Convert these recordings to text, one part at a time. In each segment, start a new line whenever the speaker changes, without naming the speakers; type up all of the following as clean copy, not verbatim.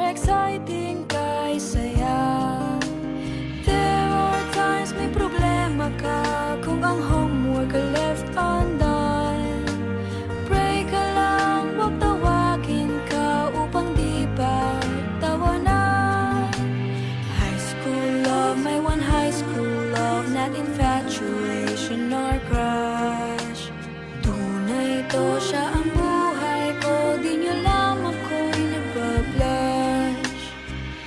exciting kay saya. There are times may problema ka kung ang homework ka left undone. Pray ka lang, wag tawagin ka upang di ba tawanan. High school love, may one high school love, not infatuation or crush. Tunay to siya ang buhay ko, di nyo lang ako'y nagbablush.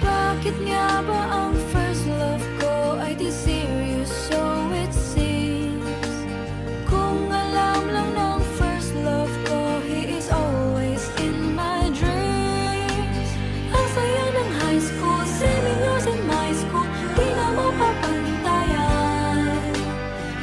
Bakit nga ba ang first love ko ay di serious, so it seems? Kung alam lang ng first love ko, he is always in my dreams. Ang saya ng high school, 7 years in my school, di na mapapantayan.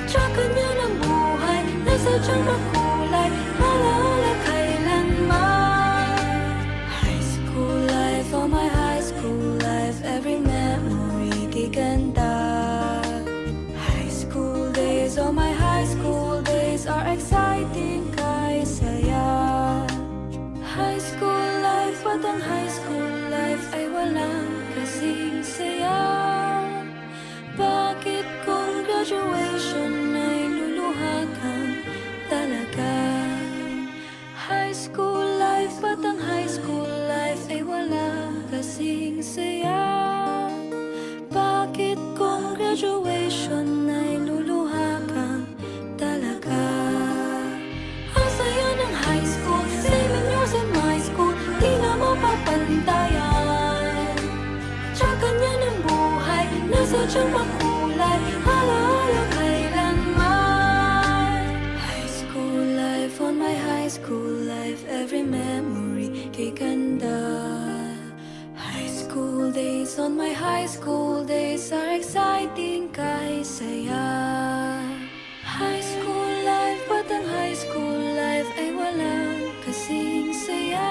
Tsaka niya ng buhay, nasadyang makulay, alaala kailanman. High school life, oh my high school life, every memory kay ganda. High school days, oh my high school days are exciting kay saya. High school life, at ang high school life ay walang kasing saya. Bakit kung graduation ay luluha kang talaga? High school life, at ang high school life ay wala kasing saya. Bakit kung graduation ay luluha kang talaga? Ang saya ng high school, 7 years in my school, di na mapapantayan. Tsaka niya ng buhay, nasadyang makulay, alaala kailanman. High school life, on my high school life, every memory kay ganda. High school days, on my high school days are exciting kay saya. High school life, but ang high school life ay walang kasing saya.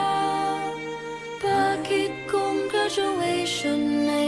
Bakit kung graduation ay